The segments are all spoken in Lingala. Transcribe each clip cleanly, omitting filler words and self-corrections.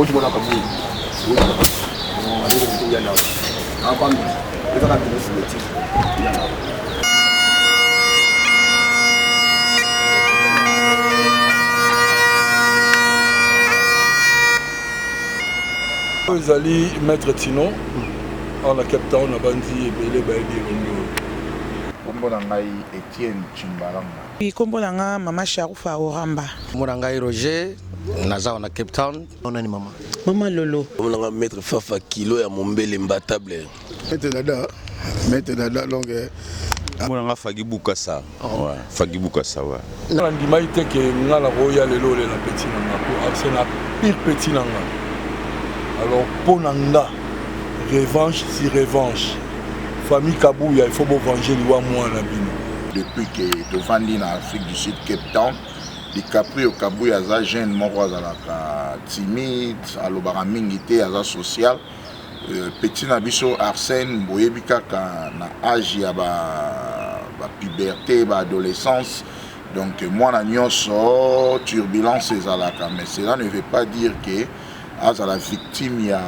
Vous allez mettre Tino en la Cape Town, à Bandi et Belé Baïdi. Etienne Chimbalanga. Oui, comme Maman Charoufa Oramba. Morangai Roger, Naza on a Cape Town. On a ni maman. Maman Lolo. On a maître Fafa Kilo et Mombele imbattable. Maître Dada, donc. On a Fagibouka ça. Fagibouka ça, ouais. On a dit maïté que nous avons royal lelo le petit nanga. C'est la pire petit nanga. Alors pour nanga, revanche si revanche. Famille Kabouya, il faut venger les moi na bino. Depuis que devant l'île en Afrique du Sud, Cape Town, DiCaprio Kabouya za jeune moko azalaka timide, alobaka mingi te aza social. Petit na biso Arsène boyebi kaka na âge ya ba puberté, ba adolescence. Donc moi na nyonso turbulence ezalaka, mais cela ne veut pas dire que azala victime ya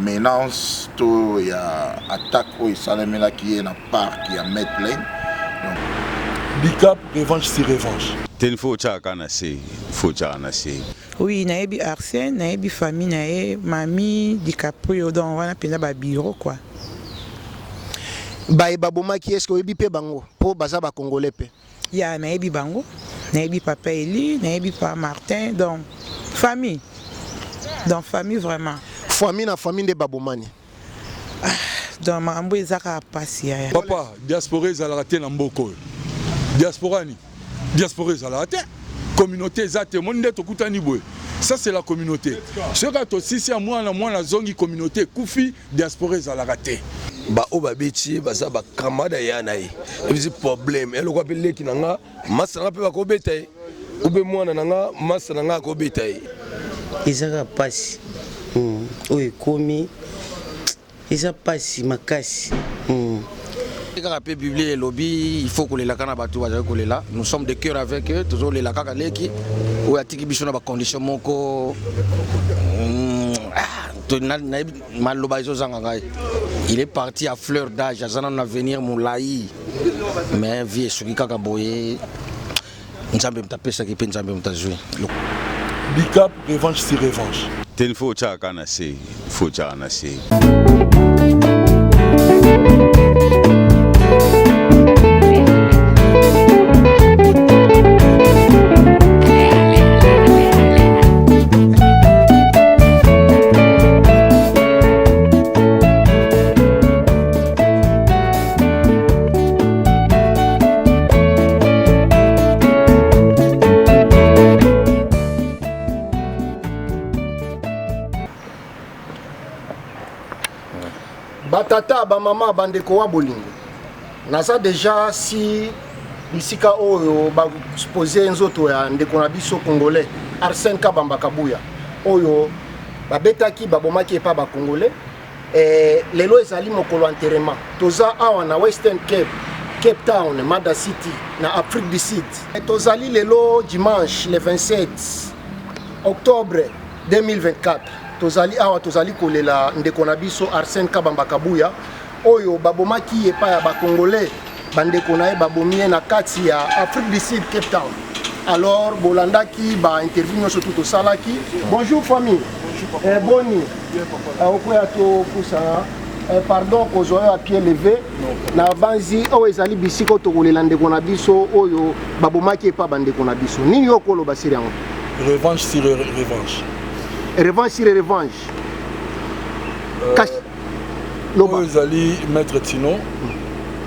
menace to ya attaque au salamela qui est na parc qui a mettre plein. Bicap revanche si revanche. Tel faut tchakana c'est faut tchakana c'est. Oui, naebi Arsène, naebi famille nae, mamie DiCaprio donc on a pena ba bureau quoi. Ba baboma qui est-ce que oyebi pe bango pour baza ba congolais pe. Ya naebi bango, naebi papa Eli, naebi papa Martin donc famille. Donc famille vraiment. Famille na famille de babomani. Donc mambo ezaka pasi ya. Papa, diaspora ezalaka te na mboko. Diaspora ni. Diaspora ezalaka te. Communauté ezate monde tokutani boye. Ça c'est la communauté. Ce que si c'est moi na zongi communauté kufi diaspora ezalaka te. Ba o babeti baza ba kamada ya nae. Ebi problème. Elo kwa pele kinanga masanga pe bako betaye. Ube mwana nanga masanga ko betaye. Ezaka pasi. Oui, komi, ils ont pas si makasi. Quand on peut publier le lobby, il faut que les lacans soient là. Nous sommes de cœur avec eux, toujours les lacans qui ou à tiki bichon na condition moko. Il est parti à fleur d'âge, à un avenir moulaï. Mais vie sur qui kakaboye, nous avons tapé ça qui peut nous avons joué. Bicap revanche si revanche. Tel faut tchakana c'est faut tchakana c'est. Batata ba mama bandeko wa bolingo. Naza déjà si bisika oyo ba supposer nzoto ya ndeko na biso congolais Arsène Kabamba Kabuya. Oyo ba betaki ba bomaki epa ba congolais lelo ezali mokolo enterrement. Toza awa na Western Cape, Cape Town, Mada City na Afrique du Sud. Tozali lelo dimanche le 27 octobre 2024. Tozali awa tozali kolela ndeko na biso Arsène Kabamba Kabuya oyo babomaki epa ya ba congolais bandeko na ye babomie na kati ya Afrique du Sud Cape Town. Alors bolandaki ba interview surtout to salaki. Bonjour famille. Boni. Okoya to kusa pardon kozoya à pied levé na banzi o ezali bisiko to kolela ndeko na biso oyo babomaki epa bandeko na biso. Nini yokolo basiri yango? Revanche si revanche. Revanche sur revanche. Vous allez mettre Tino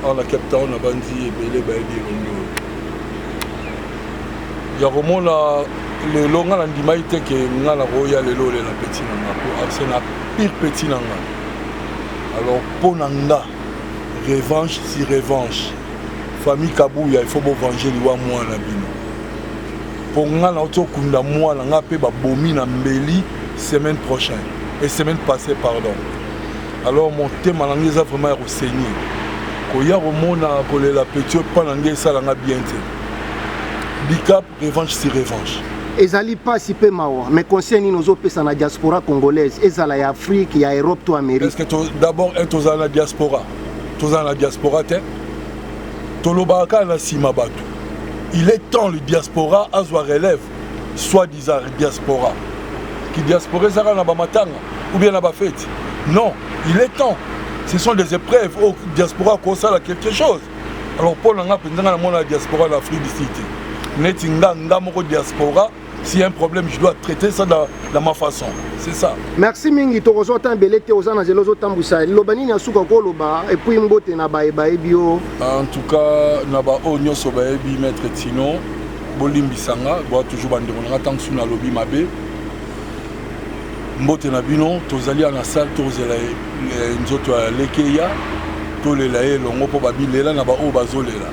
en la Cape Town, à Bandi et Belé Baïdi. Il y a vraiment le long à l'andimaïté que nous avons royal et l'eau et la petite nanga. C'est la pire petit nanga. Alors pour nanga, revanche si revanche. Famille Kabouya, il faut venger les moi na bino. Pour nga na auto kunda moi na nga pe ba bomi na mbeli semaine prochaine et semaine passée pardon. Alors mon thème na ngeza vraiment renseigné. Ko ya remona ko la petite pas na ngeza la nga bien té. Bicap revanche si revanche. ezali pasi pe mawa mais conseil nini ozopesa na diaspora congolaise ezala ya Afrique ya Europe to Amérique? Est-ce que d'abord tozala na diaspora te tolobaka na sima bato. Il est temps le diaspora azwa relève soi-disant diaspora qui diaspora ezala na bamatanga ou bien na bafete. Non, il est temps. Ce sont des épreuves au diaspora kosala quelque chose. Alors pour nanga pendanga na mona diaspora en Afrique du Sud. Netinga ngamoko diaspora, s'il y a un problème, je dois traiter ça dans ma façon. C'est ça. Merci mingi tokozo tambelete ozana zelozo tambusa. Lobani na suka ko loba et puis mbote na baeba bio. En tout cas, na ba onyo so baebi maître Tino, bolimbisanga, bo toujours bandeko na tansu na lobby mabe. Mbote na bino tozali na salle tozela nzoto ya lekeya tolela elongo po babilela na ba o bazolela.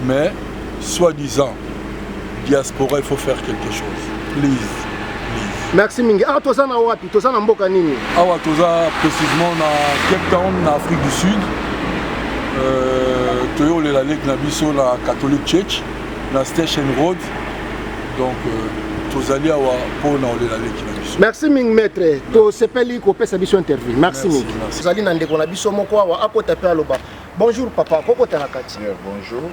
Mais soi-disant diaspora, il faut faire quelque chose. Please. Merci mingi. Ah, toza na wapi? Toza na mboka nini? Awa toza précisément na Cape Town, na Afrique du Sud. Toyo le la ligue na biso na Catholic Church, na Station Road. Donc tozali awa po na le la ligue na biso. Merci mingi maître. To sepeli ko pesa biso interview. Merci mingi. Tozali na ndeko na biso moko awa akota pe aloba. Bonjour papa, koko ta nakati. Bonjour.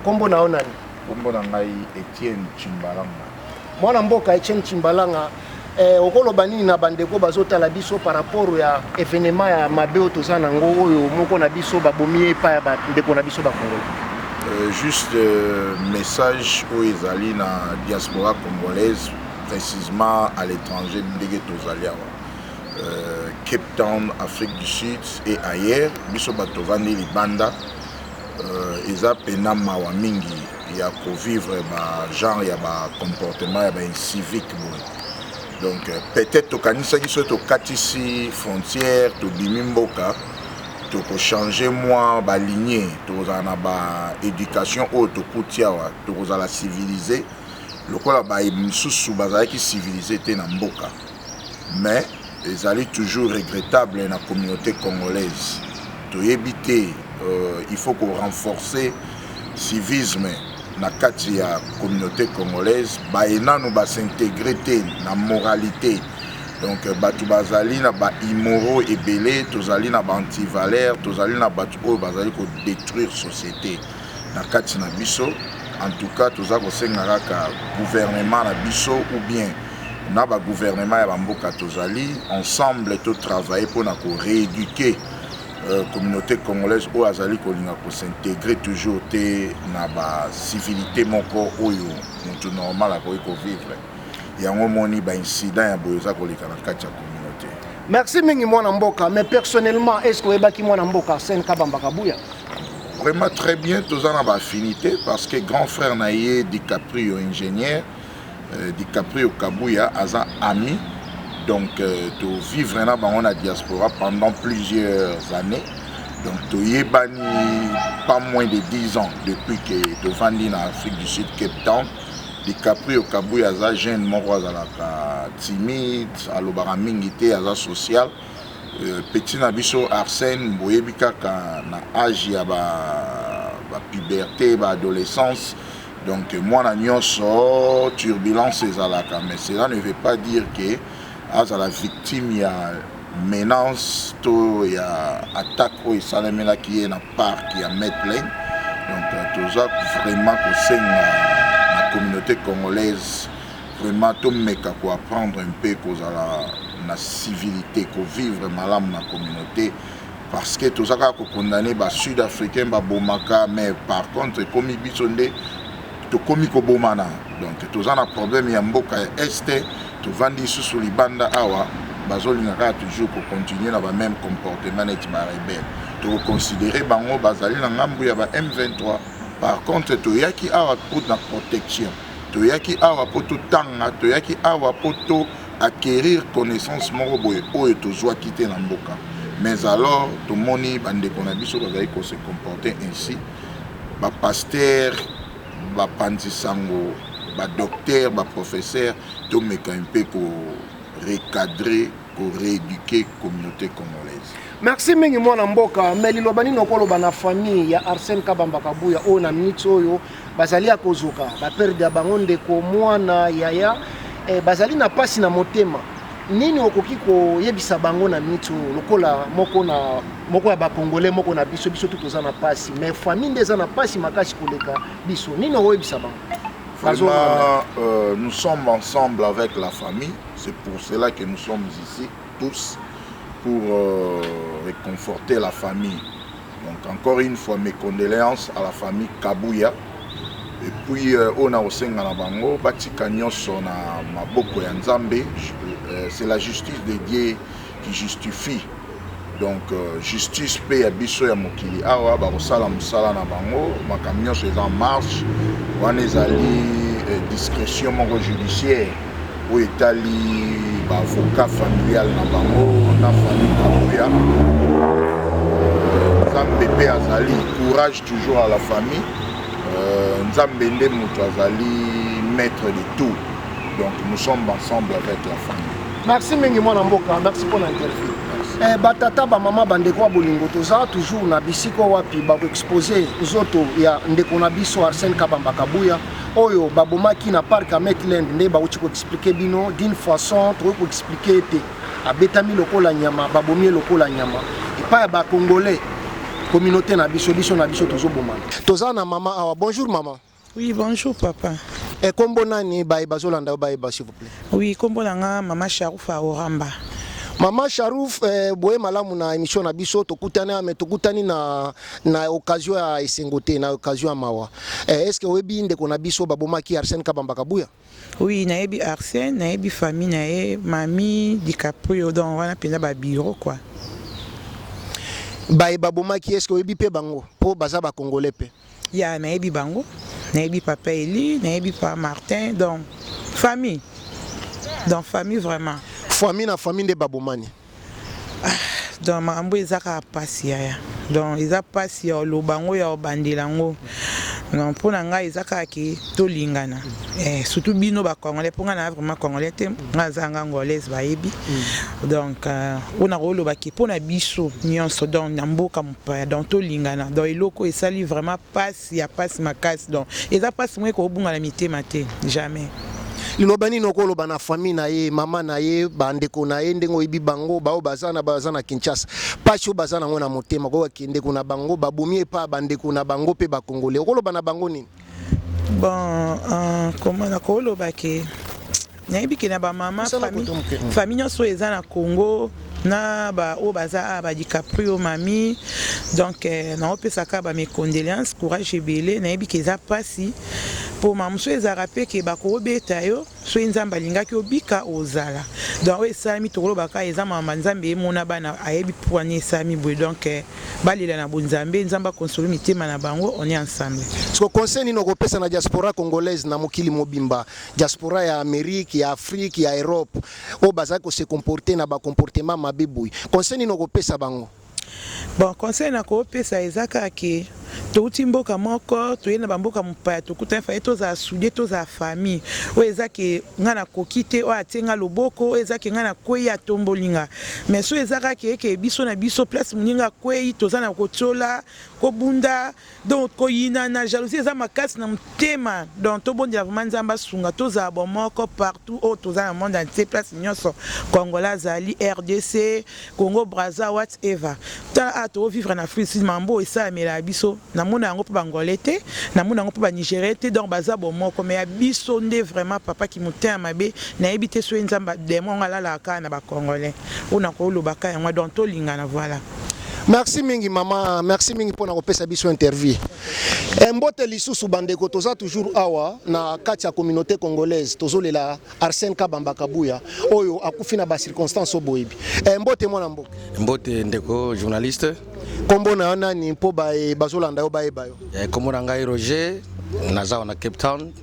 Kombo na onani? Kombo na ngai Etienne Chimbalanga. Mwana mboka Etienne Chimbalanga okoloba nini na bandeko bazotala biso par rapport ya événement ya mabe toza nango oyo moko na biso babomi epa ya bandeko na biso bakongole? Juste message au ezali na diaspora congolaise, précisément à l'étranger ndenge tozali awa. Cape Town, Afrique du Sud et ailleurs, biso bato vandi libanda eza pena mawa mingi ya ko vivre ba genre ya ba comportement ya ba civique bon. Donc peut-être tokanisa ki so to katisi frontière to bimimboka to ko changer moi ba lignée to na ba éducation o to kutiawa to ko la civiliser lokola ba misusu bazali ki civiliser te na mboka. Mais ezali toujours regrettable na communauté congolaise. To éviter il faut qu'on renforcer civisme na kati ya communauté congolaise baena no ba s'intégrer na moralité. Donc batu bazali na ba immoraux ebele tozali na ba anti-valeur tozali na batu o bazali ko détruire société na kati na biso. En tout cas toza ko senga ka gouvernement na biso ou bien na ba gouvernement ya bamboka tozali ensemble to travailler pour na ko rééduquer communauté congolaise ou azali kolinga ko s'intégrer toujours te na ba civilité moko oyo mutu normal a ko vivre yango moni ba incident ya boyoza kolika na kati ya communauté. Merci mingi mwana mboka. Mais personnellement est-ce que ebaki mwana mboka Arsène Kabamba Kabuya? Vraiment très bien, tous en avons affinité parce que grand frère naïe DiCaprio ingénieur DiCaprio Kabuya a ami. Donc, de vivre dans la diaspora pendant plusieurs années. Donc, tu es banni pas moins de 10 ans depuis que tu vendis en Afrique du Sud, Cape Town. DiCaprio Kabuya a jeune moroise timide, à l'obaramingité, à la social. Petit nabiso Arsène, boyebika na âge ya ba puberté, ba adolescence. Donc, moi, na nyonso turbulence ezalaka, mais cela ne veut pas dire que à la victime, il y a menace, il y a attaque au salamela qui est dans le parc, qui a mettre plein. Donc, tout ça vraiment que la communauté congolaise, vraiment tout le monde peut apprendre un peu la civilité, qu'on vivre mal dans la communauté. Parce que tout ça qu'on condamné les Sud-Africains, les Bomaka, mais par contre, comme ils sont tout comme ils bomana. Donc, tout ça a un problème, il y a un mboka est. Tu vendis sous les bandes awa, bazolinga toujours pour continuer dans le même comportement et rebelle. Tu considérer bango bazali na ngambu ya ba M23. Par contre, tu yaki awa pour la protection. Tu yaki awa pour tout tanga, tu yaki awa pour tout acquérir connaissance moko boye oyo to zwa quitter na mboka. Mais alors, tout moni bande konabiso bazali ko se comporter ainsi. Ba pasteur, ba panzisango, ba docteur, ba professeur, tout me un peu pour recadrer, pour rééduquer la communauté congolaise. Merci mingi mwana mboka. Mais lilobani nokoloba na famille ya Arsène Kabamba Kabuya o na minute oyo bazali akozuka ba perdre ya bango ndeko mwana yaya bazali na pasi na motema nini okoki koyebisa bango na minute lokola moko ya bakongolais moko na biso tout toza na pasi mais famille nde eza na pasi makasi koleka biso nini okoyebisa bango? Vraiment, nous sommes ensemble avec la famille, c'est pour cela que nous sommes ici tous pour réconforter la famille. Donc encore une fois mes condoléances à la famille Kabouya. Et puis on a aussi na bango batika nyonso na maboko ya Nzambe. C'est la justice de Dieu qui justifie. Donc justice pe ya biso ya mokili awa ba kosala musala na bango makambo nyonso eza en marche wana ezali discrétion moko judiciaire oyo etali baavocat familial na bango na famille Kabouya. Nzambe pe azali courage toujours à la famille. Nzambe nde moto azali maître de tout. Donc nous sommes ensemble avec la famille. Merci mingi mwana mboka, merci pour l'interview. Batata ba mama bandeko wa bolingo toza toujours na bisiko wapi ba exposer nzoto ya ndeko na biso Arsène Kabamba Kabouya oyo babomaki na parc à Metland nde ba uchi ko expliquer bino d'une façon trop ko expliquer te abetami lokola nyama babomi lokola nyama epa ba congolais communauté na biso na biso tozo bomana toza na mama awa. Bonjour maman. Oui, bonjour papa. Et kombo nani bazolanda s'il vous plaît? Oui, kombo nanga mama Sharouf a Oramba. Mama Sharouf boye malamu na émission na biso tokutani na occasion ya esengote na occasion ya mawa. Est-ce que webi ndeko na biso babomaki Arsène Kabamba Kabouya? Oui, naebi Arsène, naebi famille nae mami DiCaprio donc wana pena ba bureau quoi. Babomaki est-ce que webi pe bango po baza ba congolais pe? Ya naebi bango, naebi papa Eli, naebi papa Martin donc famille. Donc famille vraiment. Famille na famille de babomani. Donc mambo ezaka pasi ya. Donc eza pasi ya lobango ya bandelango. Non pour nanga ezaka ki tolingana. Surtout bino ba congolais pour nga vraiment congolais te ngazanga ngolaise ba yebi. Donc on a rolo ba ki pona biso nyonso donc namboka mpa donc tolingana. Donc eloko esali vraiment pasi ya pasi makasi donc eza pasi mwe ko bunga na mitema te jamais. Lilobani nokolo bana famille na ye mama na ye bandeko na ye ndengo ibi bango bao bazana Kinshasa pacho bazana ngona motema ko kende kuna bango babumie pa bandeko na bango pe ba congolais okolo bana bango nini? Bon comment na kolo bake nayebi ke na ba mama famille nyonso eza na Congo na ba o baza ba DiCaprio mami donc na opesaka ba mes condoléances courage ebele nayebi ke eza pasi pour mamso ezarape ke bakobeta yo so nzamba lingaki obika ozala donc esami tokolo baka eza mama nzambe emona bana ayebi poani esami boy donc balela na bonzambe nzamba console mitema na bango on est ensemble. Ce conseil ni nokopesa na diaspora congolaise na mokili mobimba diaspora ya Amérique ya Afrique ya Europe o baza ko se comporter na ba comportement mabiboui conseil ni nokopesa bango? Bon conseil na kopesa ezaka ke touti mboka moko toyena bamboka mopaya tokuta fa toza soudé toza famille o ezake ngana kokite o atenga loboko o ezake ngana kwei atombolinga mais so ezaka ke biso na biso place muninga kwei toza na kotola ko bunda donc koyina na jalousie eza makasi na mtema donc to bondia vraiment nzamba sunga toza bon moko partout o toza na monde entier place nyonso Congola zali RDC Congo Brazza whatever ta ato vivre na Afrique mambo esa mela biso na mona yango pe bangolais te na mona yango pe ba Nigérien te donc baza bon moko mais biso nde vraiment papa qui mutin mabe na ebité so nzamba demo ngala la ka na ba congolais ona ko lobaka yango donc to lingana voilà. Merci mingi mama, merci mingi pour na kopesa biso interview. Mbote lisusu bandeko toza toujours awa na kati ya communauté congolaise tozolela Arsène Kabamba Kabouya oyo akufina ba circonstances oboyibi. Mbote mwana mboka. Mbote ndeko journaliste. Kombo na nani mpo bazolanda yo baye bayo. Kombo na ngai Roger naza na Cape Town.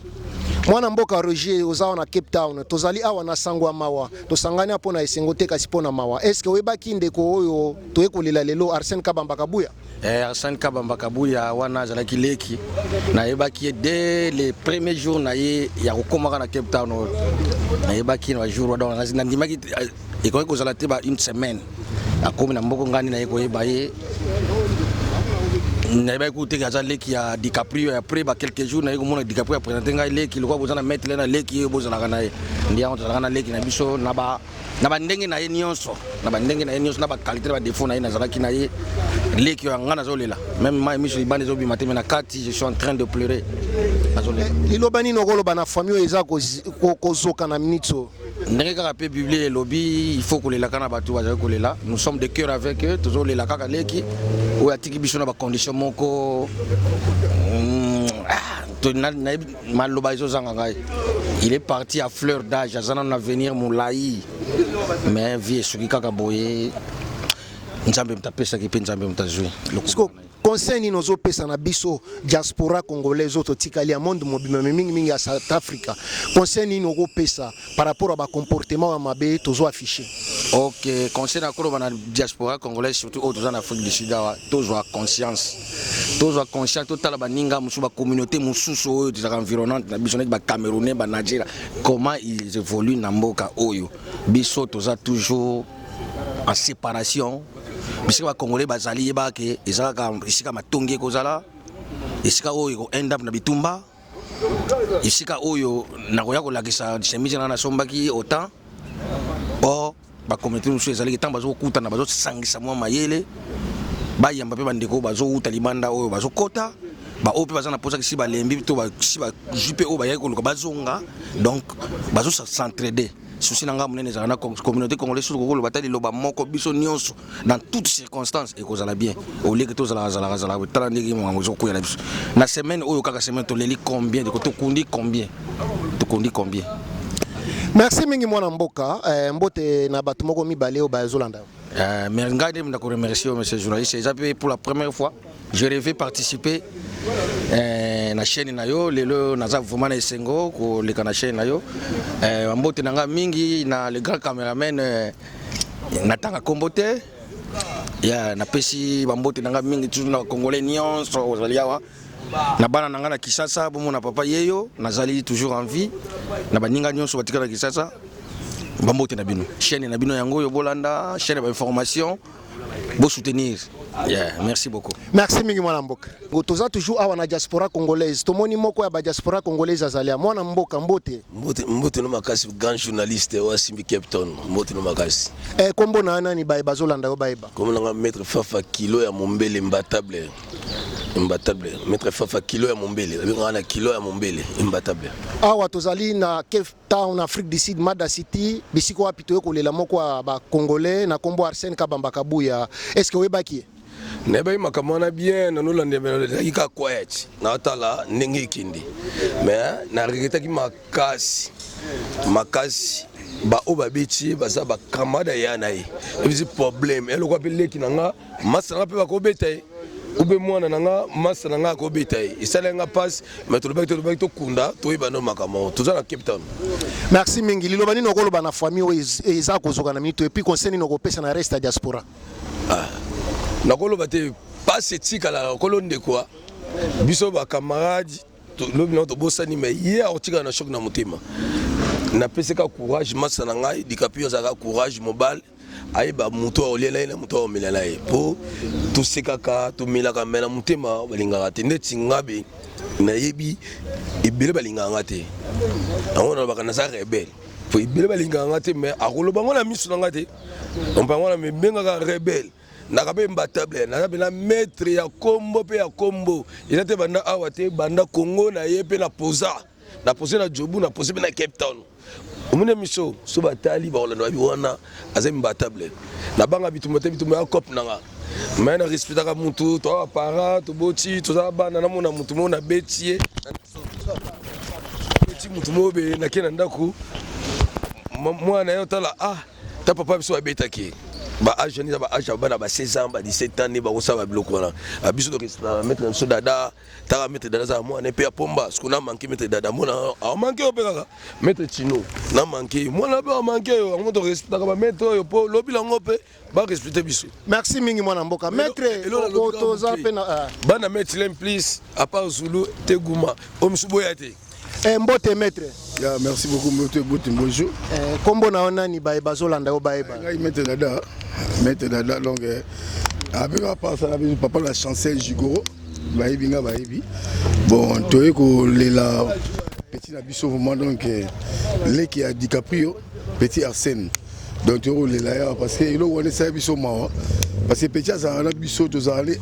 Mwana mboka Roger ozawa na Cape Town tozali awa na sangwa mawa tosangani apo na esengote kasi pona mawa est-ce que webaki ndeko oyo toyekolela lelo Arsène Kabamba Kabouya? Arsène Kabamba Kabouya wana zalaki leki na yebaki dès les premiers jours na ye ya kokomaka na Cape Town na yebaki na jour donc na ndimaki ekoki kozala te ba une semaine akomi na mboko ngani na ye koyeba ye n'avais écouté que Leki a DiCaprio après quelques jours na ko DiCaprio a présenté ngai Leki le ko bozana mettre na Leki bozana kana ndia on na Leki na biso na ba ndenge na ye nyonso na ba ndenge na ye nyonso na ba qualité ba défaut na ye na zalaki na ye Leki ngana zolela même moi miso ibane zo bi matin na kati je suis en train de pleurer azolela lilobani nokolo bana famille eza ko zoka na minitso ndenge kaka pe biblié lobby il faut kolela kana batu ba kolela nous sommes de cœur avec eux toujours lela kaka Leki ou atiki biso na ba condition moko il est parti à fleur d'âge à un avenir moulaï mais vie soki kaka boye nzambe mtapesa ki pe nzambe mtazui conseil ni nozo pesa na biso diaspora congolaise auto tikali ya monde mobima mingi ya South Africa conseil ni nozo pesa par rapport à ba comportement ya mabe tozo afficher. OK, conseil na kolo na diaspora congolaise surtout autres en Afrique du Sud tozo conscience total ba ninga musu ba communauté mususu des environnantes na biso ba Camerounais ba Nigeria comment ils évoluent na mboka oyo biso toza toujours en séparation. Bisika Congolais bazali yeba ke ezaka isika matongi kozala isika oyo end up na bitumba isika oyo nakoya kolakisa chemise na sombaki autant or ba communauté musu ezali ke bazo kuta na bazo sangisa mwa mayele ba yamba pe bandeko bazo uta libanda oyo bazo kota ba ope baza na posa kisi ba lembi to ba kisi ba jupe o ba yako bazonga donc bazo s'entraider souci nanga munene za na communauté congolaise ko lo batali lo ba moko biso nyonso dans toutes circonstances et kozala bien au lieu que to zala tala ndiki mo zo ko ya biso na semaine oyo kaka semaine to leli combien de to kundi combien merci mingi mwana mboka mbote na batu moko mibale o ba zolanda mais ngade mna ko remercier monsieur journaliste j'ai pour la première fois je rêvais participer na chaîne na yo lelo naza vraiment na esengo ko leka na chaîne na yo mbote nanga mingi na le grand cameraman natanga kombote ya na pesi bambote nanga mingi toujours na congolais nyonso ozaliawa na bana nanga na Kisasa bomo na papa yeyo nazali toujours en vie na baninga nyonso batika na Kisasa bambote na bino chaîne na bino yango yo bolanda chaîne ba information beau soutenir. Yeah, merci beaucoup. Merci mingi mwana mboka. Toza toujours awa na diaspora congolaise. Tomoni moko ya ba diaspora congolaise azalia mwana mboka mbote. Mbote no makasi grand journaliste wa Simbi Cape Town. Mbote no makasi. Kombo na nani ba zolanda yo ba. Comme na maître Fafa kilo ya Mombele imbattable. Maître Fafa kilo ya Mombele. Na kilo ya Mombele imbattable. Awa tozali na Cape Town Afrique du Sud Mada City bisiko wapi to kolela moko ba congolais na kombo Arsène Kabamba Kabuya. Est-ce que webaki neba makamana bien na nolande ika quiet na atala ndenge kindi mais na regeta ki makasi ba obabeti baza ba kamada yana yi ebi problème elo ko peleki nanga masanga pe ba ko betaye ube mwana nanga masanga nga ko betaye isala nga passe mais to lobaki to kunda to ibano makamo to za na Cape Town. Merci mingi lilobani nokolo bana famille eza kozoka na minute et puis conseil noko pesa na reste diaspora nakolo bate pas etika la kolonde quoi biso ba camarades lobi na to bosani mais hier otika na choc na motema na peseka courage masa na ngai DiCaprio zaka courage mobile aiba muto olela na muto omelela e po to sekaka to milaka mena motema balingaka te ndeti ngabe na yebi ibele balingaka te amona baka na sa rebelle po ibele balingaka te mais akoloba ngona misu na ngate on ngona me benga rebelle nakabe mbatable na maître ya kombo pe ya kombo ina te banda awa te banda Congo na ye pe na posa na jobu na posa pe na Cape Town omune miso so batali ba olanda bi wana azem mbatable na banga bitumba ya cop nanga mais na respectaka mutu to apara to boti to za bana na mona mutu mona betie mutu mobe na kena ndaku mwana yo tala ta papa biso abetaki ba âge ni ba âge ba na ba 16 ans ba 17 ans ni ba kosa ba biloko na biso to mettre so dada ta mettre dada za moi ne pe pomba ce qu'on a manqué mettre dada mona a manqué o pe kaka mettre chino na manqué mona ba manqué on to respecte ba mettre yo po lobi la ngope ba respecter biso. Merci mingi mwana mboka maître to za pe na bana mettre lem please à part Zulu Teguma o msuboyate mbote maître. Yeah, merci beaucoup mbote bonjour. Kombo na ona ni ba bazolanda yo ba eba. Ngai mettre dada donc Avec papa la chancelle Jigoro, Baïbinga Baïbi. Bon, tu es là, petit Nabiso, vraiment, donc, les qui a DiCaprio, petit Arsène. Donc, tu es là, parce que il a ça Biso Mawa. Parce que petit Arsène, Biso, tu es allé,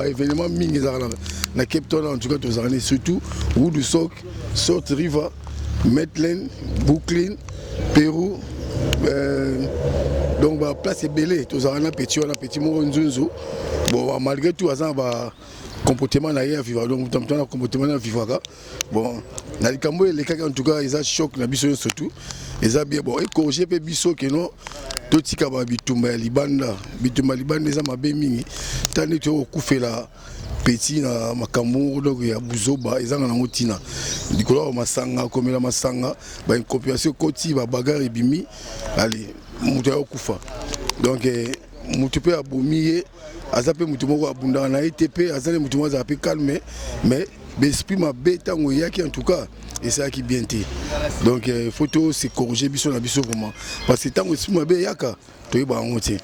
événement mini, na Cape Town, en tout cas, tu es allé, surtout, Route du Soc, Sort River, Medland, Brooklyn, Pérou. Donc la place est belle, tous on a petit mot nzunzu. Bon malgré tout ça va comportement na ya vivre donc tant na comportement na vivre bon na likambo les cas en tout cas ils a choc na biso surtout ils a bien bon et corriger pe biso que non to tika ba bitumba libanda za mabe mingi tani to okufela petit na makambo donc ya buzoba ezanga na motina dikola masanga komela masanga ba une coopération koti ba bagarre bimi allez mutu ya kufa donc mutu pe abomiye azape mutu moko abunda na ETP azane mutu moko azape calme mais l'esprit ma bêta ngoyaki en tout cas et ça qui bien té donc photo c'est corriger biso na biso vraiment parce que tant esprit ma be yaka to ba ngote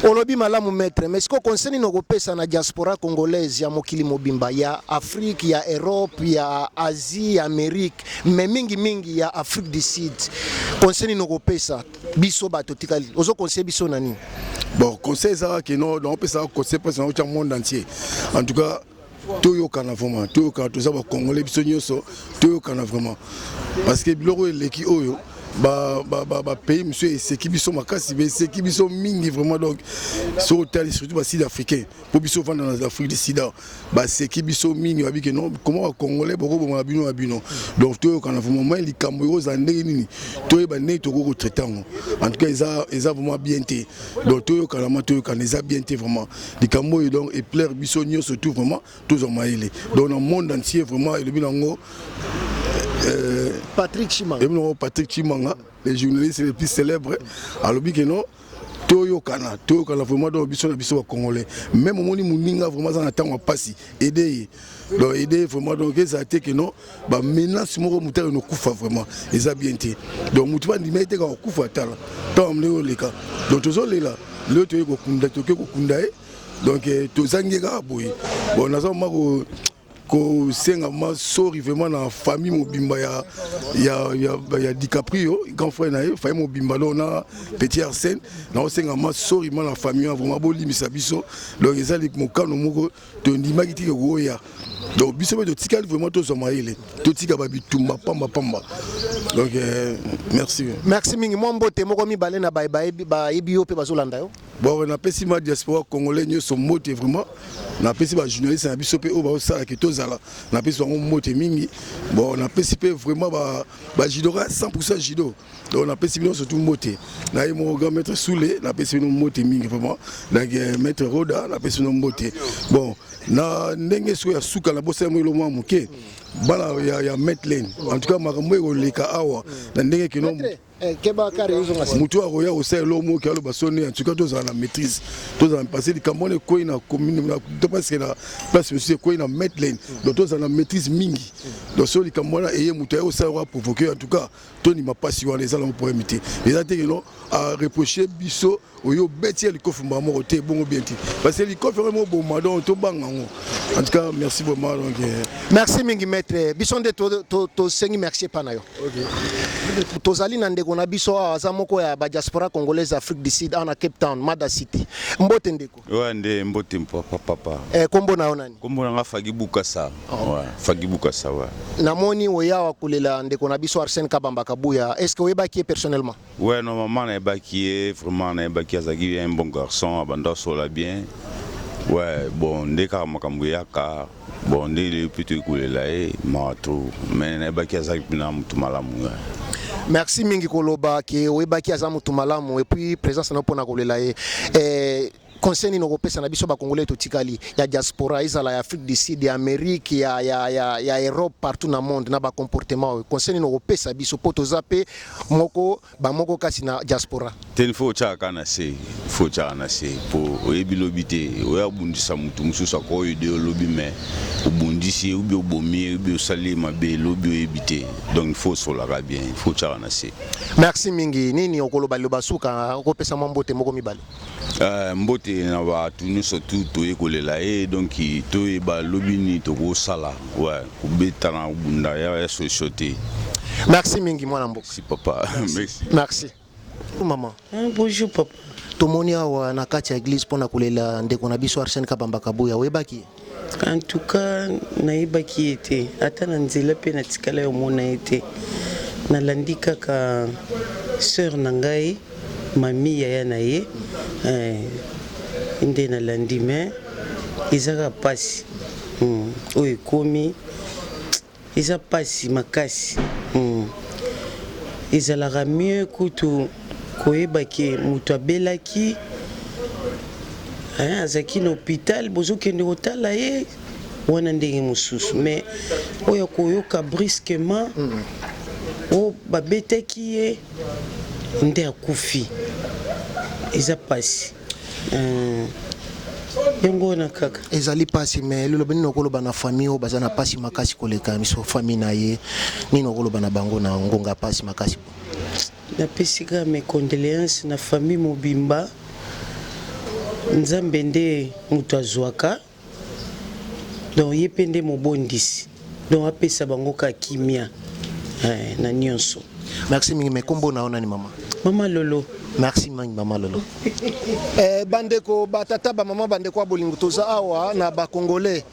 olobi malamu maître mais siko concerne no pesa na diaspora congolaise ya mokili mobimba ya Afrique ya Europe ya Asie ya Amérique mais mingi ya Afrique du Sud concerne no pesa biso bato tikali ozo conseil biso nani bon conseil ça que non on peut ça conseil parce que dans le monde entier en tout cas Toyo kana vraiment Toyo kana tous ça congolais biso nyoso Toyo kana vraiment parce que biloko eleki oyo pays monsieur c'est qui biso makasi c'est qui biso mingi vraiment donc sur surtout ba sud africain pour biso vendre dans l'Afrique du Sud c'est qui biso mingi ba que non comment congolais boko bomona bino donc Toyo kana vraiment moi likambo yo za ndenge nini Toyo ba ne to ko traiter en tout cas ils a vraiment bien été donc Toyo kana ils a bien été vraiment likambo donc et plaire biso nyo surtout vraiment tous en maïle donc dans le monde entier vraiment et le binango Patrick Chimanga, le journaliste le plus célèbre, alors que non, Toyo Kana vraiment dans le biso congolais. Même au moment où Mouninga vraiment en attend passer, aider vraiment donc ça a été que non, menace mon moteur no kufa vraiment, ils a bien été. Donc mutuba ndi mete ka kufa tala. Tant le les cas. Donc tous les là, le Toyo kunda donc tozangeka boy. Bon nazo mako ko senga ma sori vraiment na famille mobimba ya DiCaprio grand frère na famille mobimba na petit Arsène na senga ma sori ma na famille vraiment bolimisa biso donc ezali mokano moko to ndima kitike woya donc biso be to tikali vraiment to somaile to tika ba bitumba pamba donc merci mingi mombote moko mibale na ba yo pe bazolanda yo bon na pesi ma diaspora congolais nyoso mote vraiment na pesi ba journaliste na biso pe o ba osala ke tozala na pesi bango mote mingi bon na pesi pe vraiment ba jidora 100% jido donc na pesi bino surtout mote na ye mo grand maître Soulé na pesi bino mote mingi vraiment donc maître Roda na pesi bino mote bon na ndenge so ya suka na bosa mo lo mwa muke bala ya Medland en tout cas makambo e leka awa na ndenge kino mutu akoya kosala lomo ki aloba soni en tout cas tozala na maîtrise tozala passé likambo wana ekoyi na commune to parce que na place monsieur ekoyi na Medland donc tozala na maîtrise mingi donc so likambo wana eye mutu aye kosala ko provoquer en tout cas toni mapasi wana ezala mo problème te eza te keno a reprocher biso oyo beti ya likofi moko te bongo bien te parce que likofi vraiment boma donc to bangango en tout cas merci vraiment donc merci mingi maître biso nde to sengi merci pana yo tozali na ndeko na biso aza moko ya ba diaspora congolaise Afrique du Sud na Cape Town Mada City mbote ndeko nde mbote papa kombo na onani kombo na Fagi Bukasa Fagi Bukasa namoni oya kulela ndeko na biso Arsène Kabamba Kabuya est-ce que oyebaki personnellement normalement na ebaki vraiment na ebaki azaki un bon garçon abanda sola bien bon ndeka makambo yaka bon ndele plutôt kulela mato mais na ebaki azaki na mutu malamu merci mingi koloba ke oyebaki aza mutu malamu et puis présence na pona kolela conseil no kopesa na biso ba congolais to tikali ya diaspora izala ya Afrique du Sud ya Amérique ya Europe partout na monde na ba comportement conseil no kopesa biso poto zape moko kasi na diaspora ten fo chaka na se po oyebilobite oyabundisa mutu mususa ko yede lobi mais obundisi ubi obomi ubi osali mabe lobi oyebite donc faut sola bien faut chaka na se merci mingi nini okoloba loba suka kopesa mbote moko mibale mbote te na bato nyonso tu toyekolela ye donc toyeba lobi nini tokosala ouais kobeta na bunda ya solution te. Merci mingi mwana mboka. Si papa. Merci. Maman. Bonjour papa. Tomoni awa na kati ya église pona kolela ndeko na biso Arsène Kabamba Kabuya oyebaki. En tout cas nayebaki ete ata na nzela pe na tikala yo mona ete nalandi kaka sœur na ngai mami yaya na ye nde nalandi me ezaka pasi oyo ekomi eza pasi makasi ezalaka mieux kutu koyebaki moto abelaki azalaki na hôpital bozokende kotala ye wana ndenge mosusu mais oyo koyoka brusquement oyo babetaki ye nde akufi eza pasi yango na kaka ezali pasi mais lelo beni nokoloba na famille oyo baza na pasi makasi koleka miso famille na ye nini okoloba na bango na ngonga pasi makasi napesi kaka mes condoléances na famille mobimba nzambe nde moto azwaka donc ye mpe nde mobondisi donc apesa bango ka kimia na nyonso. Merci mingi me kombo na ona ni mama Lolo. Merci mingi mama Lolo. Bandeko batata ba mama bandeko abolingo toza awa na ba congolais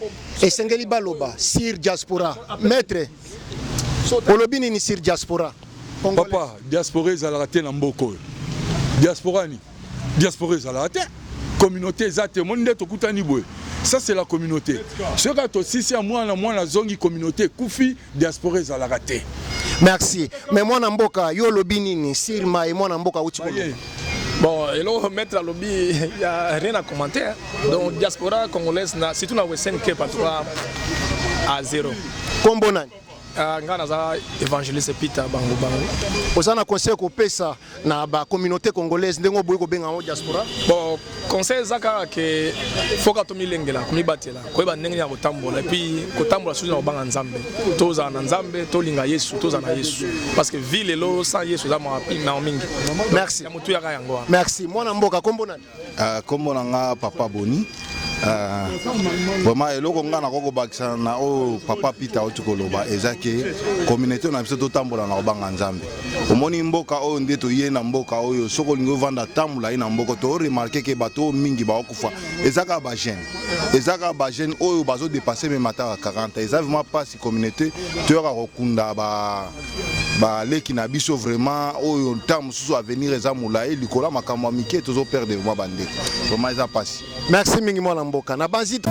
esengeli baloba sur diaspora maître olobi nini sur diaspora papa diaspora ezalaka te na mboko diaspora ni diaspora ezalaka te communauté ezate monde tokutani boye ça c'est la communauté ce que to sisi ya mwana zongi communauté kufi diaspora ezalaka te. Merci mais mwana mboka yo lobi nini sur mai mwana mboka uti ko bon elo mettre lobby il y a rien à commenter donc diaspora congolaise na surtout na Western Cape en tout cas à zéro kombo nani ngana za évangéliste Peter bango osana conseil ko pesa na ba communauté congolaise ndengo boye ko benga o diaspora bon conseil zaka ke foka to milengela ko mibatela ko ba ndenge ya kotambola et puis kotambola sous na banga nzambe toza na nzambe to linga Yesu toza na Yesu parce que ville lo sans Yesu za ma mingi. Merci ya mutu ya yango. Merci mwana mboka kombo nani kombo nanga papa Boni vraiment eloko nga na koko bakisa na o papa Peter otukoloba ezaki communauté na biso totambola na obanga nzambe omoni mboka oyo nde toye na mboka oyo soko lingo vanda tambola ina mboka to remarquer ke bato mingi ba okufa ezaka ba jeune oyo bazo dépasser même mata 40 eza vraiment pas si communauté toyoka kokunda ba leki na biso vraiment oyo ntamu susu avenir eza mulayi likola makamwa mike tozo perdre vraiment bandeko vraiment eza pasi. Merci mingi mwana mboka na banzito